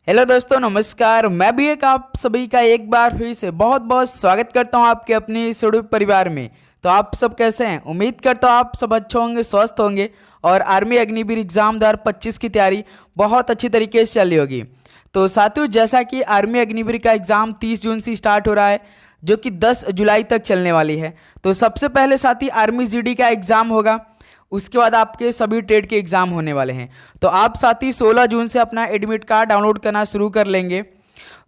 Hello दोस्तों, नमस्कार। मैं भी एक आप सभी का एक बार फिर से बहुत बहुत स्वागत करता हूं आपके अपने इस यूट्यूब परिवार में। तो आप सब कैसे हैं? उम्मीद करता हूं आप सब अच्छे होंगे, स्वस्थ होंगे और आर्मी अग्निवीर एग्जाम 2025 की तैयारी बहुत अच्छी तरीके से चल रही होगी। तो साथियों, जैसा कि आर्मी अग्निवीर का एग्ज़ाम 30 जून से स्टार्ट हो रहा है, जो कि 10 जुलाई तक चलने वाली है। तो सबसे पहले साथी आर्मी जीडी का एग्ज़ाम होगा, उसके बाद आपके सभी ट्रेड के एग्ज़ाम होने वाले हैं। तो आप साथी 16 जून से अपना एडमिट कार्ड डाउनलोड करना शुरू कर लेंगे।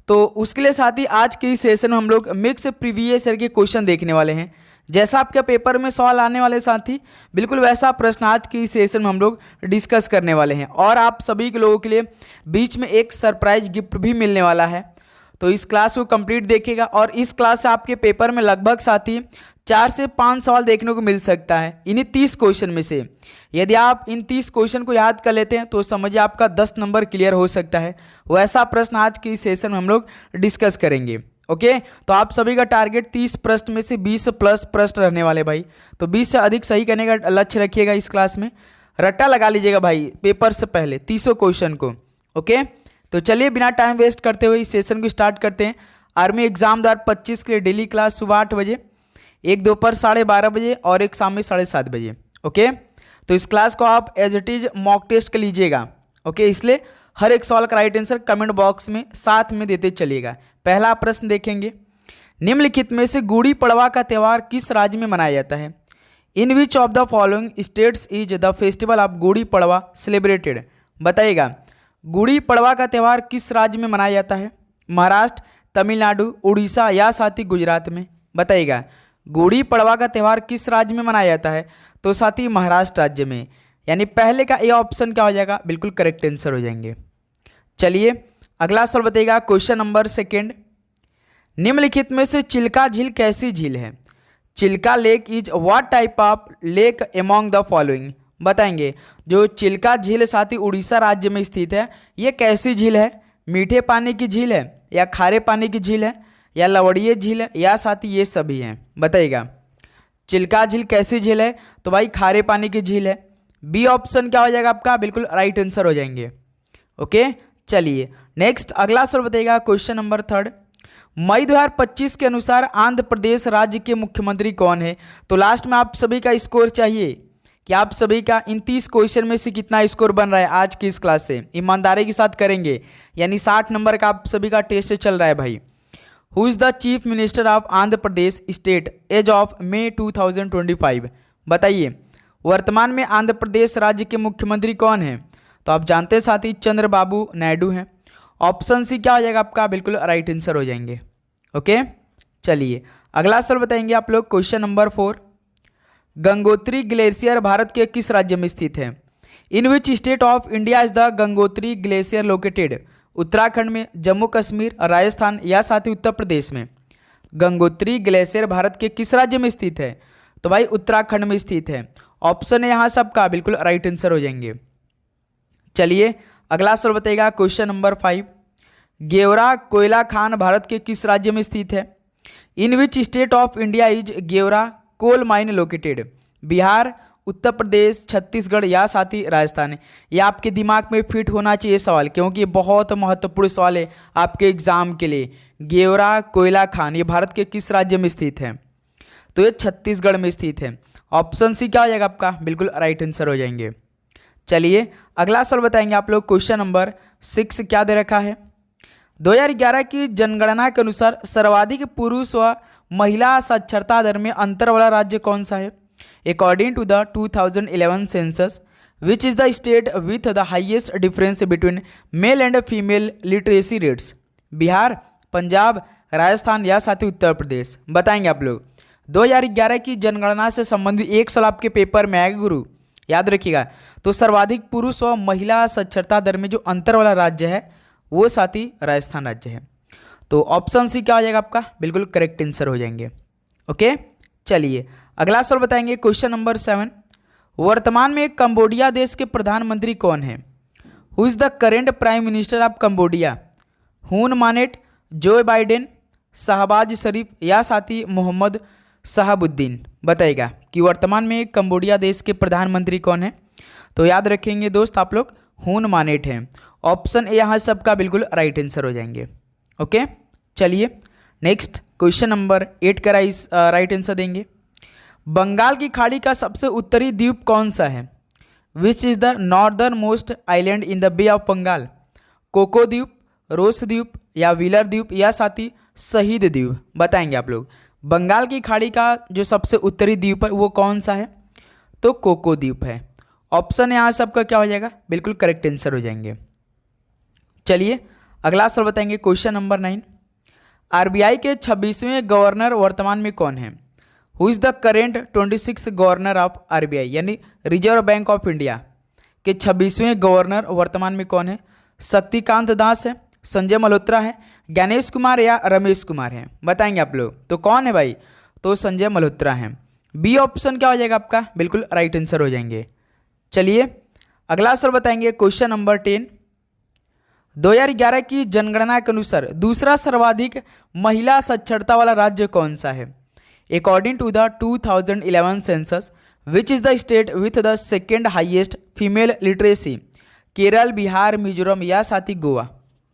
तो उसके लिए साथी आज के इस सेशन में हम लोग मिक्स प्रीवियस ईयर के क्वेश्चन देखने वाले हैं। जैसा आपके पेपर में सवाल आने वाले साथी, बिल्कुल वैसा प्रश्न आज की इस सेशन में हम लोग डिस्कस करने वाले हैं। और आप सभी के लोगों के लिए बीच में एक सरप्राइज गिफ्ट भी मिलने वाला है। तो इस क्लास को कंप्लीट देखिएगा और इस क्लास से आपके पेपर में लगभग साथी 4 से 5 सवाल देखने को मिल सकता है इन्हीं 30 क्वेश्चन में से। यदि आप इन 30 क्वेश्चन को याद कर लेते हैं तो समझिए आपका 10 नंबर क्लियर हो सकता है। वैसा प्रश्न आज की सेशन में हम लोग डिस्कस करेंगे। ओके, तो आप सभी का टारगेट 30 प्रश्न में से 20 प्लस प्रश्न रहने वाले भाई। तो 20 से अधिक सही करने का लक्ष्य रखिएगा। इस क्लास में रट्टा लगा लीजिएगा भाई पेपर से पहले 30 क्वेश्चन को। ओके, तो चलिए बिना टाइम वेस्ट करते हुए इस सेशन को स्टार्ट करते हैं। आर्मी एग्जाम 2025 के लिए डेली क्लास सुबह 8 बजे, एक दोपहर 12:30 बजे और एक शाम में 7:30 बजे। ओके, तो इस क्लास को आप as it is mock test कर लीजिएगा। ओके, इसलिए हर एक सवाल का राइट आंसर कमेंट बॉक्स में साथ में देते चलिएगा। पहला प्रश्न देखेंगे, निम्नलिखित में से गुड़ी पड़वा का त्यौहार किस राज्य में मनाया जाता है? In which of the following states is the festival of Gudi Padwa celebrated? बताइएगा, गुड़ी पड़वा का त्यौहार किस राज्य में मनाया जाता है? महाराष्ट्र, तमिलनाडु, उड़ीसा या साथी गुजरात में? बताइएगा, गुड़ी पड़वा का त्यौहार किस राज्य में मनाया जाता है? तो साथी महाराष्ट्र राज्य में। यानी पहले का ये ऑप्शन क्या हो जाएगा? बिल्कुल करेक्ट आंसर हो जाएंगे। चलिए अगला सवाल बताइएगा, क्वेश्चन नंबर 2। निम्नलिखित में से चिल्का झील कैसी झील है? Chilka lake is what type of lake among the following? बताएंगे, जो चिल्का झील साथी उड़ीसा राज्य में स्थित है, ये कैसी झील है? मीठे पानी की झील है या खारे पानी की झील है या लवड़ीय झील है या साथी ये सभी हैं? बताइएगा, चिल्का झील कैसी झील है? तो भाई खारे पानी की झील है। बी ऑप्शन क्या हो जाएगा आपका? बिल्कुल राइट आंसर हो जाएंगे। ओके, चलिए नेक्स्ट अगला सवाल बताइएगा, क्वेश्चन नंबर 3। मई 2025 के अनुसार आंध्र प्रदेश राज्य के मुख्यमंत्री कौन है? तो लास्ट में आप सभी का स्कोर चाहिए कि आप सभी का इन 30 क्वेश्चन में से कितना स्कोर बन रहा है आज की इस क्लास से। ईमानदारी के साथ करेंगे, यानी 60 नंबर का आप सभी का टेस्ट चल रहा है भाई। Who is the chief minister of Andhra Pradesh state as of May 2025? बताइए, वर्तमान में आंध्र प्रदेश राज्य के मुख्यमंत्री कौन हैं? तो आप जानते हैं साथी चंद्रबाबू नायडू हैं। ऑप्शन सी क्या हो जाएगा आपका? बिल्कुल राइट आंसर हो जाएंगे। ओके, चलिए अगला सवाल बताएंगे आप लोग, question number 4। Gangotri glacier Bharat के किस राज्य में स्थित है? In which state of India is the Gangotri glacier located? Uttarakhand में, जम्मू कश्मीर, राजस्थान या साथ ही उत्तर प्रदेश में? गंगोत्री ग्लेशियर भारत के किस राज्य में स्थित है? तो भाई उत्तराखंड में स्थित है। ऑप्शन है यहाँ सबका बिल्कुल राइट आंसर हो जाएंगे। चलिए अगला सवाल बताइएगा, क्वेश्चन नंबर 5। गेवरा कोयला खान भारत के किस राज्य में स्थित है? In which state of India is Gevra coal mine located? Bihar, Uttar Pradesh, Chhattisgarh या साथ ही राजस्थान? ये आपके दिमाग में फिट होना चाहिए सवाल, क्योंकि ये बहुत महत्वपूर्ण सवाल है आपके एग्जाम के लिए। गेवरा कोयला खान ये भारत के किस राज्य में स्थित है? तो ये छत्तीसगढ़ में स्थित है। ऑप्शन सी क्या हो जाएगा आपका? बिल्कुल राइट आंसर हो जाएंगे। चलिए अगला सवाल बताएंगे आप लोग, क्वेश्चन नंबर 6 क्या दे रखा है? 2011 की जनगणना के अनुसार सर्वाधिक पुरुष व महिला साक्षरता दर में अंतर वाला राज्य कौन सा है? According to the 2011 census, which is the state with the highest difference between male and female literacy rates? Bihar, Punjab, Rajasthan या साथ ही उत्तर प्रदेश? बताएंगे आप लोग। 2011 की जनगणना से संबंधित एक सवाल आपके पेपर में आएगा गुरु, याद रखिएगा। तो सर्वाधिक पुरुष व महिला साक्षरता दर में जो अंतर वाला राज्य है वो साथ ही राजस्थान राज्य है। तो ऑप्शन सी क्या हो जाएगा आपका? बिल्कुल करेक्ट आंसर हो जाएंगे। ओके, चलिए अगला सवाल बताएंगे, क्वेश्चन नंबर 7। वर्तमान में कंबोडिया देश के प्रधानमंत्री कौन है? Who is the current prime minister of Cambodia? हुन मानेट, जो बाइडेन, शहबाज शरीफ या साथी मोहम्मद शहाबुद्दीन? बताइएगा कि वर्तमान में कंबोडिया देश के प्रधानमंत्री कौन है? तो याद रखेंगे दोस्त आप लोग, हुन मानेट हैं। ऑप्शन ए यहाँ सबका बिल्कुल राइट आंसर हो जाएंगे। ओके, चलिए नेक्स्ट क्वेश्चन नंबर 8 का राइट आंसर देंगे। बंगाल की खाड़ी का सबसे उत्तरी द्वीप कौन सा है? Which is the northernmost island in the bay of Bengal? Coco द्वीप, रोस द्वीप या व्हीलर द्वीप या साथी शहीद द्वीप? बताएंगे आप लोग। बंगाल की खाड़ी का जो सबसे उत्तरी द्वीप है वो कौन सा है? तो कोको द्वीप है। ऑप्शन यहाँ सबका क्या हो जाएगा? बिल्कुल करेक्ट आंसर हो जाएंगे। चलिए अगला सवाल बताएंगे क्वेश्चन नंबर 9। आरबीआई के 26वें गवर्नर वर्तमान में कौन है? Who is the current 26 governor of RBI, यानी रिजर्व बैंक ऑफ इंडिया के 26वें गवर्नर वर्तमान में कौन है? शक्तिकांत दास है, संजय मल्होत्रा है, ज्ञानेश कुमार या रमेश कुमार है? बताएंगे आप लोग। तो कौन है भाई? तो संजय मल्होत्रा हैं। बी ऑप्शन क्या हो जाएगा आपका? बिल्कुल राइट आंसर हो जाएंगे। चलिए अगला सवाल बताएंगे क्वेश्चन नंबर 10। 2011 की जनगणना के अनुसार दूसरा सर्वाधिक महिला साक्षरता वाला राज्य कौन सा है? According to the 2011 census which is the state with the second highest female literacy? Kerala, Bihar, Mizoram या साथी गोवा?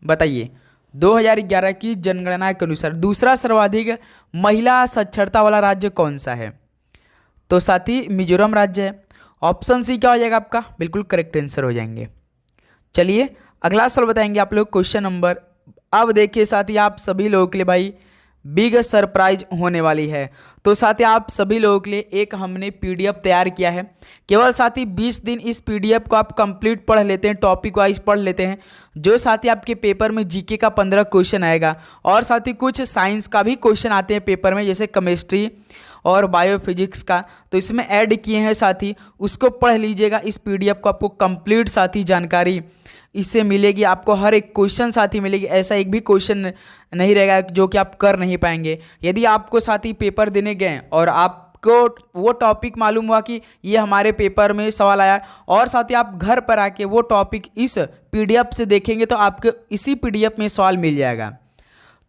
बताइए। 2011 की जनगणना के अनुसार दूसरा सर्वाधिक महिला साक्षरता वाला राज्य कौन सा है? तो साथी मिजोरम राज्य है। ऑप्शन सी क्या हो जाएगा आपका? बिल्कुल करेक्ट आंसर हो जाएंगे। चलिए अगला सवाल बताएंगे आप लोग क्वेश्चन नंबर। अब देखिए साथी आप सभी लोगों के लिए भाई बिग सरप्राइज होने वाली है। तो साथी आप सभी लोगों के लिए एक हमने पीडीएफ तैयार किया है। केवल साथी 20 दिन इस पीडीएफ को आप कंप्लीट पढ़ लेते हैं, टॉपिक वाइज पढ़ लेते हैं, जो साथी आपके पेपर में जीके का 15 क्वेश्चन आएगा और साथी कुछ साइंस का भी क्वेश्चन आते हैं पेपर में, जैसे केमिस्ट्री और बायोफिजिक्स का, तो इसमें ऐड किए हैं साथी, उसको पढ़ लीजिएगा। इस पीडीएफ को आपको कंप्लीट साथी जानकारी इससे मिलेगी, आपको हर एक क्वेश्चन साथी मिलेगी। ऐसा एक भी क्वेश्चन नहीं रहेगा जो कि आप कर नहीं पाएंगे। यदि आपको साथी पेपर देने गए और आपको वो टॉपिक मालूम हुआ कि ये हमारे पेपर में सवाल आया और साथी आप घर पर आके वो टॉपिक इस पीडीएफ से देखेंगे तो आपको इसी पीडीएफ में सवाल मिल जाएगा।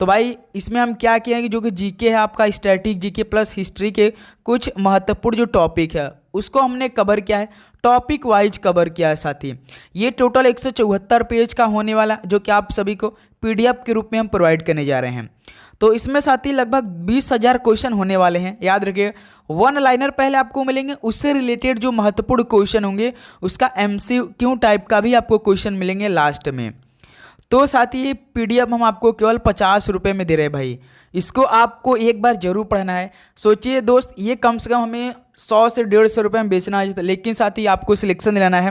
तो भाई इसमें हम क्या किए हैं कि जो कि जीके है आपका, स्टैटिक जीके प्लस हिस्ट्री के कुछ महत्वपूर्ण जो टॉपिक है उसको हमने कवर किया है, टॉपिक वाइज कवर किया है साथी। ये टोटल 174 पेज का होने वाला जो कि आप सभी को पीडीएफ के रूप में हम प्रोवाइड करने जा रहे हैं। तो इसमें साथी लगभग 20,000 क्वेश्चन होने वाले हैं। याद रखिए, वन लाइनर पहले आपको मिलेंगे, उससे रिलेटेड जो महत्वपूर्ण क्वेश्चन होंगे उसका एमसीक्यू टाइप का भी आपको क्वेश्चन मिलेंगे लास्ट में। तो साथी ये पीडीएफ हम आपको केवल 50 रुपये में दे रहे हैं भाई। इसको आपको एक बार जरूर पढ़ना है। सोचिए दोस्त, ये कम से कम हमें 100 से 150 रुपये में बेचना है, लेकिन साथी आपको सिलेक्शन दिलाना है,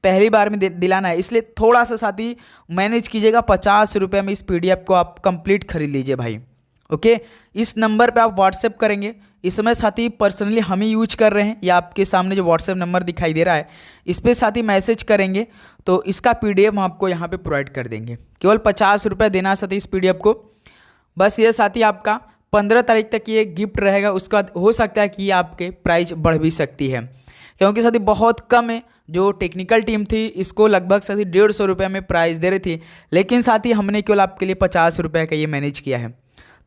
पहली बार में दिलाना है, इसलिए थोड़ा सा साथी मैनेज कीजिएगा। 50 रुपये में इस पीडीएफ को आप कंप्लीट खरीद लीजिए भाई। ओके, इस नंबर पे आप व्हाट्सएप करेंगे। इस समय साथी पर्सनली हम ही यूज कर रहे हैं, या आपके सामने जो व्हाट्सएप नंबर दिखाई दे रहा है इस पर साथी मैसेज करेंगे तो इसका पीडीएफ हम आपको यहाँ पे प्रोवाइड कर देंगे। केवल 50 रुपये देना साथी इस पीडीएफ को। बस ये साथी आपका 15 तारीख तक ये गिफ्ट रहेगा, उसका हो सकता है कि ये आपके प्राइस बढ़ भी सकती है, क्योंकि साथी बहुत कम है। जो टेक्निकल टीम थी इसको लगभग साथी 150 रुपये में प्राइस दे रही थी, लेकिन साथी हमने केवल आपके लिए 50 रुपये का ये मैनेज किया है।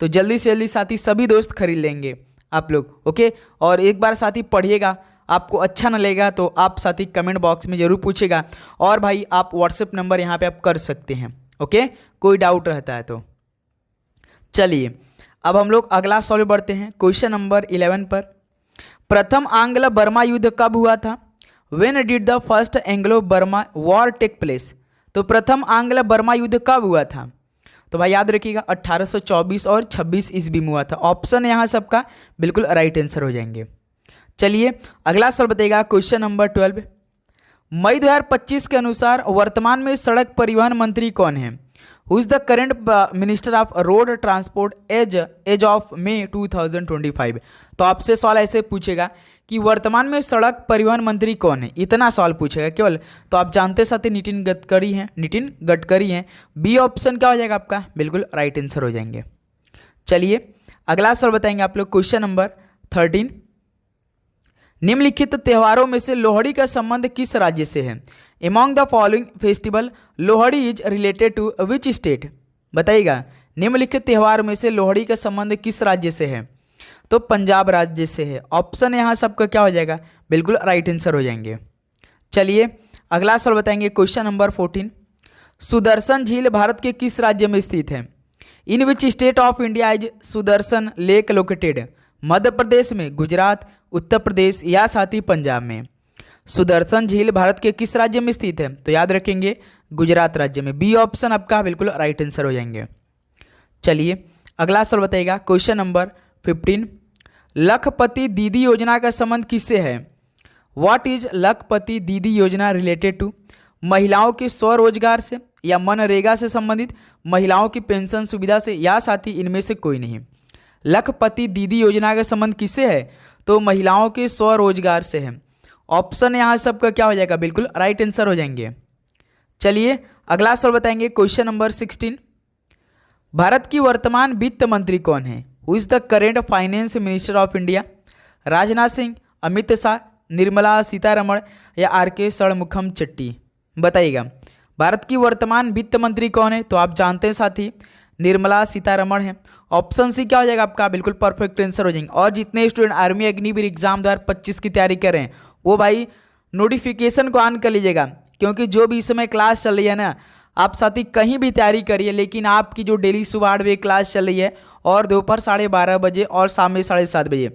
तो जल्दी से जल्दी साथी सभी दोस्त खरीद लेंगे आप लोग। ओके, और एक बार साथी पढ़िएगा, आपको अच्छा ना लगेगा तो आप साथी कमेंट बॉक्स में ज़रूर पूछेगा। और भाई आप व्हाट्सएप नंबर यहाँ पे आप कर सकते हैं। ओके, कोई डाउट रहता है तो। चलिए अब हम लोग अगला सवाल बढ़ते हैं क्वेश्चन नंबर 11 पर। प्रथम आंग्ल बर्मा युद्ध कब हुआ था? When did the first Anglo Burma war take place? तो प्रथम आंग्ल बर्मा युद्ध कब हुआ था? तो भाई याद रखिएगा 1824 और 26 ईस्वी में हुआ था। ऑप्शन यहाँ सबका बिल्कुल राइट आंसर हो जाएंगे। चलिए अगला सवाल बताइएगा क्वेश्चन नंबर 12। मई 2025 के अनुसार वर्तमान में सड़क परिवहन मंत्री कौन है? Who is the current minister of road transport as of May 2025? तो आपसे सवाल ऐसे पूछेगा कि वर्तमान में सड़क परिवहन मंत्री कौन है, इतना सवाल पूछेगा केवल। तो आप जानते साथी नितिन गडकरी हैं, नितिन गडकरी हैं। बी ऑप्शन क्या हो जाएगा आपका? बिल्कुल राइट आंसर हो जाएंगे। चलिए अगला सवाल बताएंगे आप लोग क्वेश्चन नंबर 13। निम्नलिखित त्योहारों में से लोहड़ी का संबंध किस राज्य से है? Among the following festival Lohri is related to which state? बताइएगा, निम्नलिखित त्यौहार में से लोहड़ी का संबंध किस राज्य से है? तो पंजाब राज्य से है। ऑप्शन यहाँ सबका क्या हो जाएगा? बिल्कुल राइट आंसर हो जाएंगे। चलिए अगला सवाल बताएंगे क्वेश्चन नंबर 14। सुदर्शन झील भारत के किस राज्य में स्थित है? In which state of India is Sudarshan lake located? Madhya Pradesh में, गुजरात, उत्तर प्रदेश या साथ ही पंजाब में? सुदर्शन झील भारत के किस राज्य में स्थित है? तो याद रखेंगे गुजरात राज्य में। बी ऑप्शन आपका बिल्कुल राइट आंसर हो जाएंगे। चलिए अगला सवाल बताइएगा, क्वेश्चन नंबर 15। लखपति दीदी योजना का संबंध किससे है? व्हाट इज लखपति दीदी योजना रिलेटेड टू? महिलाओं के स्वरोजगार से या मनरेगा से संबंधित, महिलाओं की पेंशन सुविधा से या साथ ही इनमें से कोई नहीं? लखपति दीदी योजना का संबंध किससे है? तो महिलाओं के स्वरोजगार से है। ऑप्शन यहाँ सबका क्या हो जाएगा? बिल्कुल राइट आंसर हो जाएंगे। चलिए अगला सवाल बताएंगे, क्वेश्चन नंबर 16। भारत की वर्तमान वित्त मंत्री कौन है? Who is the current finance minister of India? Rajnath Singh, Amit Shah, Nirmala Sitharaman या आर.के. षणमुखम चट्टी? बताइएगा भारत की वर्तमान वित्त मंत्री कौन है? तो आप जानते हैं साथी निर्मला सीतारमण है। ऑप्शन सी क्या हो जाएगा आपका? बिल्कुल परफेक्ट आंसर हो जाएंगे। और जितने स्टूडेंट आर्मी अग्निवीर एग्जाम 2025 की तैयारी कर रहे हैं वो भाई नोटिफिकेशन को ऑन कर लीजिएगा, क्योंकि जो भी इस समय क्लास चल रही है ना, आप साथी कहीं भी तैयारी करिए, लेकिन आपकी जो डेली सुबह 8 बजे क्लास चल रही है और दोपहर 12:30 बजे और शाम में 7:30 बजे,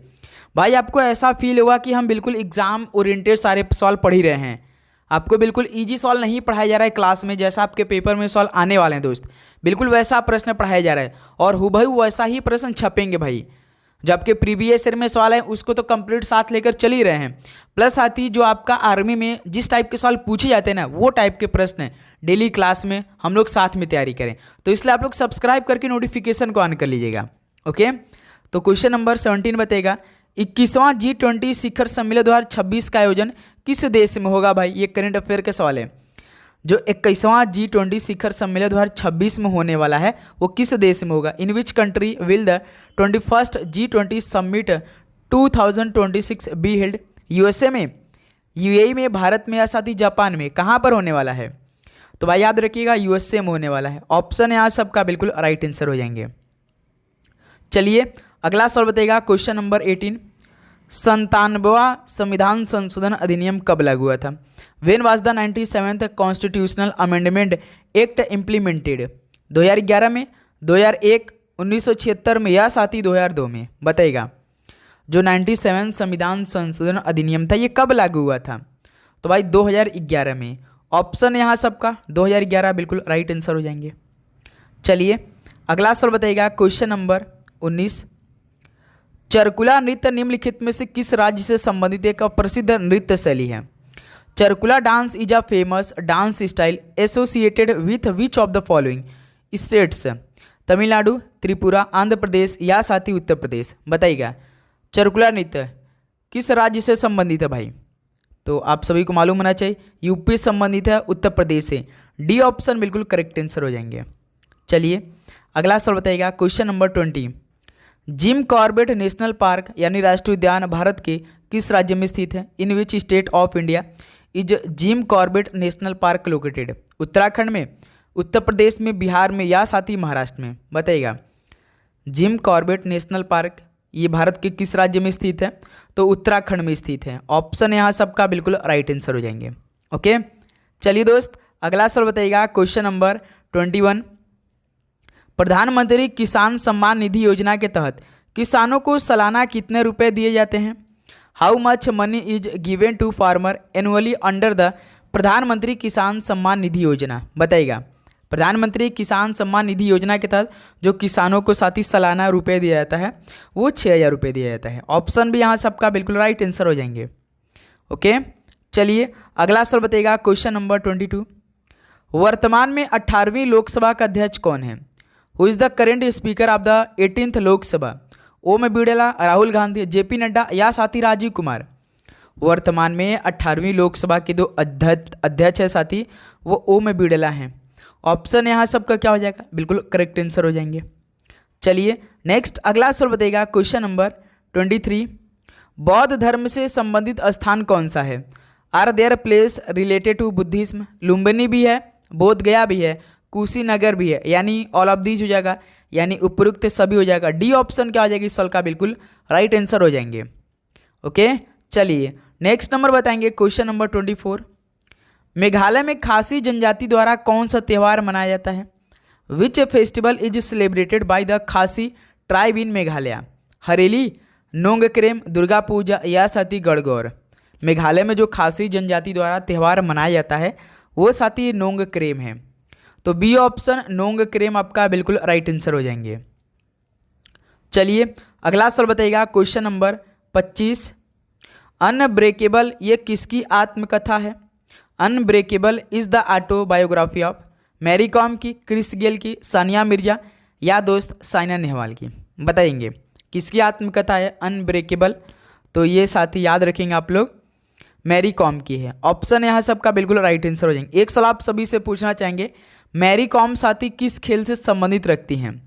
भाई आपको ऐसा फील होगा कि हम बिल्कुल एग्जाम ओरिएंटेड सारे सवाल पढ़ ही रहे हैं। आपको बिल्कुल इजी सवाल नहीं पढ़ाया जा रहा है क्लास में, जैसा आपके पेपर में सवाल आने वाले हैं दोस्त, बिल्कुल वैसा प्रश्न पढ़ाया जा रहा है और हुबहू वैसा ही प्रश्न छपेंगे भाई। जो आपके प्रीवियस ईयर में सवाल है उसको तो कंप्लीट साथ लेकर चल ही रहे हैं, प्लस साथ ही जो आपका आर्मी में जिस टाइप के सवाल पूछे जाते हैं ना, वो टाइप के प्रश्न डेली क्लास में हम लोग साथ में तैयारी करें। तो इसलिए आप लोग सब्सक्राइब करके नोटिफिकेशन को ऑन कर लीजिएगा। ओके, तो क्वेश्चन नंबर 17 बताएगा, 21वां G20 शिखर सम्मेलन 2026 का आयोजन किस देश में होगा? भाई ये करंट अफेयर का सवाल है। जो 21वां G20 शिखर सम्मेलन 2026 में होने वाला है वो किस देश में होगा? In which country will the 21st G20 summit 2026 be held? USA में, यूएई में, भारत में या साथ ही जापान में? कहाँ पर होने वाला है? तो भाई याद रखिएगा यूएसए में होने वाला है। ऑप्शन यहाँ सबका बिल्कुल राइट आंसर हो जाएंगे। चलिए अगला सवाल बताइएगा, क्वेश्चन नंबर 18। 97वां संविधान संशोधन अधिनियम कब लागू हुआ था? When was the 97th constitutional amendment act implemented? 2011 में, 2001, 1976 में या साथ ही 2002 में? बताइएगा जो 97 संविधान संशोधन अधिनियम था ये कब लागू हुआ था? तो भाई 2011 में। ऑप्शन यहाँ सबका 2011 बिल्कुल राइट आंसर हो जाएंगे। चलिए अगला सवाल बताइएगा, क्वेश्चन नंबर 19। चरकुला नृत्य निम्नलिखित में से किस राज्य से संबंधित एक प्रसिद्ध नृत्य शैली है? Charkula dance is a famous dance style associated with which of the following states? Tamil Nadu, Tripura, Andhra Pradesh या साथ ही उत्तर प्रदेश? बताइएगा चरकुला नृत्य किस राज्य से संबंधित है भाई? तो आप सभी को मालूम होना चाहिए यूपी संबंधित है, उत्तर प्रदेश से। डी ऑप्शन बिल्कुल करेक्ट आंसर हो जाएंगे। चलिए अगला सवाल बताइएगा, question number 20। Gym Corbett national park यानी राष्ट्रीय उद्यान भारत के किस राज्य में स्थित है? In which state of India is Jim Corbett national park located? Uttarakhand में, उत्तर प्रदेश में, बिहार में या साथ ही महाराष्ट्र में? बताइएगा जिम कॉर्बेट नेशनल पार्क ये भारत के किस राज्य में स्थित है? तो उत्तराखंड में स्थित है। ऑप्शन यहाँ सबका बिल्कुल राइट आंसर हो जाएंगे। ओके, चलिए दोस्त अगला सवाल बताइएगा, क्वेश्चन नंबर 21। प्रधानमंत्री किसान सम्मान निधि योजना के तहत किसानों को सालाना कितने रुपए दिए जाते हैं? How much money is given to farmer annually under the Pradhan Mantri Kisan Samman Nidhi योजना? बताइएगा प्रधानमंत्री किसान सम्मान निधि योजना के तहत जो किसानों को साथ ही सालाना रुपये दिया जाता है वो 6,000 रुपये दिया जाता है। ऑप्शन भी यहाँ सबका बिल्कुल राइट आंसर हो जाएंगे। ओके, चलिए अगला सवाल बताइएगा, क्वेश्चन नंबर 22। वर्तमान में 18वीं लोकसभा का अध्यक्ष कौन है? Who is the current speaker of the 18th Lok Sabha? Om Birla, Rahul Gandhi, JP Nadda या साथी राजीव कुमार? वर्तमान में 18वीं लोकसभा के जो अध्यक्ष है साथी वो ओम बिड़ला हैं। ऑप्शन यहाँ सबका क्या हो जाएगा? बिल्कुल करेक्ट आंसर हो जाएंगे। चलिए नेक्स्ट अगला सवाल बताइएगा, क्वेश्चन नंबर 23। बौद्ध धर्म से संबंधित स्थान कौन सा है? Are there place related to Buddhism? Lumbini भी है, बोध गया भी है, कुशीनगर भी है, यानी ऑल ऑफ दीज हो जाएगा, यानी उपयुक्त सभी हो जाएगा। डी ऑप्शन क्या हो जाएगी? इस सवाल का बिल्कुल राइट आंसर हो जाएंगे। ओके, चलिए नेक्स्ट नंबर बताएंगे, क्वेश्चन नंबर 24। मेघालय में खासी जनजाति द्वारा कौन सा त्यौहार मनाया जाता है? Which festival is celebrated by the खासी ट्राइब इन मेघालय? हरेली, नोंगक्रेम, दुर्गा पूजा या साथी गणगौर? मेघालय में जो खासी जनजाति द्वारा त्यौहार मनाया जाता है वो साथी नोंगक्रेम है। तो बी ऑप्शन नोंगक्रेम आपका बिल्कुल राइट आंसर हो जाएंगे। चलिए अगला सवाल बताइएगा, क्वेश्चन नंबर 25। अनब्रेकेबल ये किसकी आत्मकथा है? Unbreakable is the autobiography of Mary Kom की, क्रिस गेल की, सानिया मिर्जा या दोस्त साइना नेहवाल की? बताएंगे किसकी आत्मकथा है अनब्रेकेबल? तो ये साथी याद रखेंगे आप लोग, मैरी कॉम की है। ऑप्शन यहाँ सबका बिल्कुल राइट आंसर हो जाएंगे। एक सवाल आप सभी से पूछना चाहेंगे, मैरी कॉम साथी किस खेल से संबंधित रखती हैं?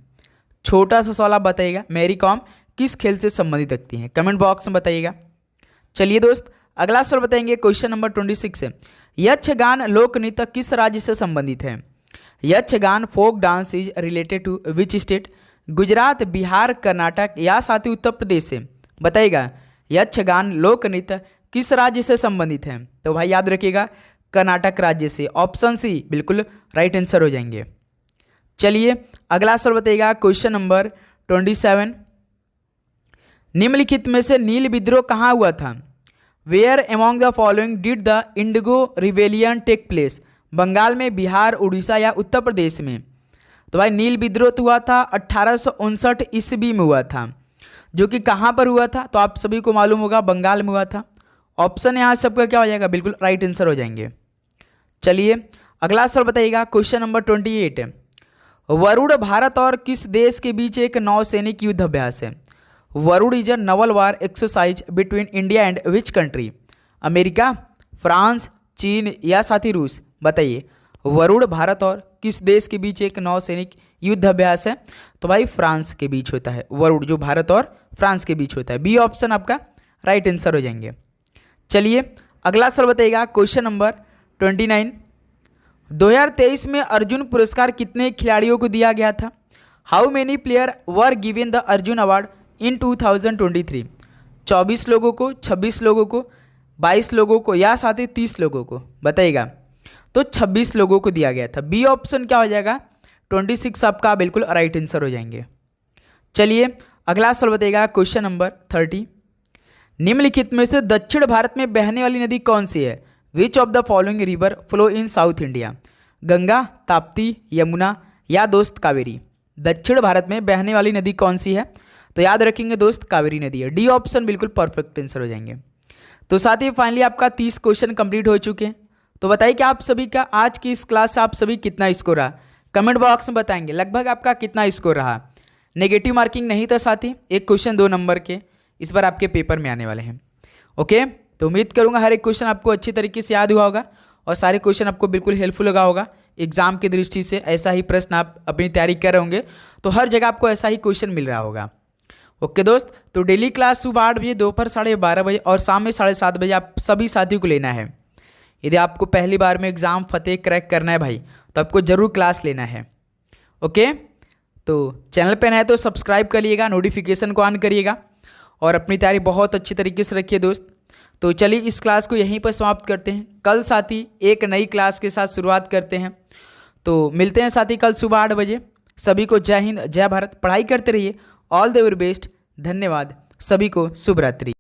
छोटा सा सवाल आप बताइएगा, मैरी कॉम किस खेल से संबंधित रखती हैं? कमेंट बॉक्स में बताइएगा। चलिए दोस्त अगला सवाल बताएंगे, क्वेश्चन नंबर 26 है। यक्षगान लोक नृत्य किस राज्य से संबंधित है? Yakshagana folk dance is related to which state? Gujarat, Bihar, Karnataka या साथी उत्तर प्रदेश से? बताइएगा यक्षगान लोक नृत्य किस राज्य से संबंधित है? तो भाई याद रखिएगा कर्नाटक राज्य से। ऑप्शन सी बिल्कुल राइट आंसर हो जाएंगे। चलिए अगला सवाल बताइएगा, क्वेश्चन नंबर 27। निम्नलिखित में से नील विद्रोह कहाँ हुआ था? Where among the following did the indigo rebellion take place? Bengal में, बिहार, उड़ीसा या उत्तर प्रदेश में? तो भाई नील विद्रोह तो हुआ था 1859 ईस्वी में हुआ था, जो कि कहाँ पर हुआ था? तो आप सभी को मालूम होगा बंगाल में हुआ था। ऑप्शन यहाँ सबका क्या हो जाएगा? बिल्कुल राइट आंसर हो जाएंगे। चलिए अगला सवाल बताइएगा, क्वेश्चन नंबर 28 है। वरुण भारत और किस देश के बीच एक नौसैनिक युद्ध अभ्यास है? Varun is a Naval war exercise between India and which country? America, France, चीन या साथी रूस? बताइए वरुण भारत और किस देश के बीच एक नौसैनिक युद्ध अभ्यास है? तो भाई फ्रांस के बीच होता है वरुण, जो भारत और फ्रांस के बीच होता है। बी ऑप्शन आपका राइट आंसर हो जाएंगे। चलिए अगला सवाल बताइएगा, क्वेश्चन नंबर 29। 2023 में अर्जुन पुरस्कार कितने खिलाड़ियों को दिया गया था? How many player were given the Arjun award in 2023? 24 लोगों को, 26 लोगों को, 22 लोगों को या साथ ही 30 लोगों को? बताइएगा। तो 26 लोगों को दिया गया था। बी ऑप्शन क्या हो जाएगा? 26 आपका बिल्कुल राइट आंसर हो जाएंगे। चलिए अगला सवाल बताइएगा, क्वेश्चन नंबर 30। निम्नलिखित में से दक्षिण भारत में बहने वाली नदी कौन सी है? विच of the following river flow in south India? Ganga, Tapti, Yamuna या दोस्त कावेरी? दक्षिण भारत में बहने वाली नदी कौन सी है? तो याद रखेंगे दोस्त कावेरी नदी है। डी ऑप्शन बिल्कुल परफेक्ट आंसर हो जाएंगे। तो साथ ही फाइनली आपका 30 क्वेश्चन कंप्लीट हो चुके हैं। तो बताइए कि आप सभी का आज की इस क्लास से आप सभी कितना स्कोर रहा? कमेंट बॉक्स में बताएंगे लगभग आपका कितना स्कोर रहा। नेगेटिव मार्किंग नहीं था साथी, एक क्वेश्चन 2 नंबर के इस बार आपके पेपर में आने वाले हैं। ओके, तो उम्मीद करूंगा हर एक क्वेश्चन आपको अच्छी तरीके से याद हुआ होगा और सारे क्वेश्चन आपको बिल्कुल हेल्पफुल लगा होगा। एग्जाम की दृष्टि से ऐसा ही प्रश्न आप अपनी तैयारी कर रहे होंगे तो हर जगह आपको ऐसा ही क्वेश्चन मिल रहा होगा। ओके दोस्त, तो डेली क्लास सुबह 8 बजे, दोपहर 12:30 बजे और शाम में 7:30 बजे आप सभी साथियों को लेना है। यदि आपको पहली बार में एग्जाम फतेह क्रैक करना है भाई तो आपको जरूर क्लास लेना है। ओके, तो चैनल पे नए तो सब्सक्राइब करिएगा, नोटिफिकेशन को ऑन करिएगा और अपनी तैयारी बहुत अच्छी तरीके से रखिए दोस्त। तो चलिए इस क्लास को यहीं पर समाप्त करते हैं। कल साथी एक नई क्लास के साथ शुरुआत करते हैं। तो मिलते हैं साथी कल सुबह 8 बजे। सभी को जय हिंद, जय भारत। पढ़ाई करते रहिए। All the very best. धन्यवाद। सभी को शुभ रात्रि।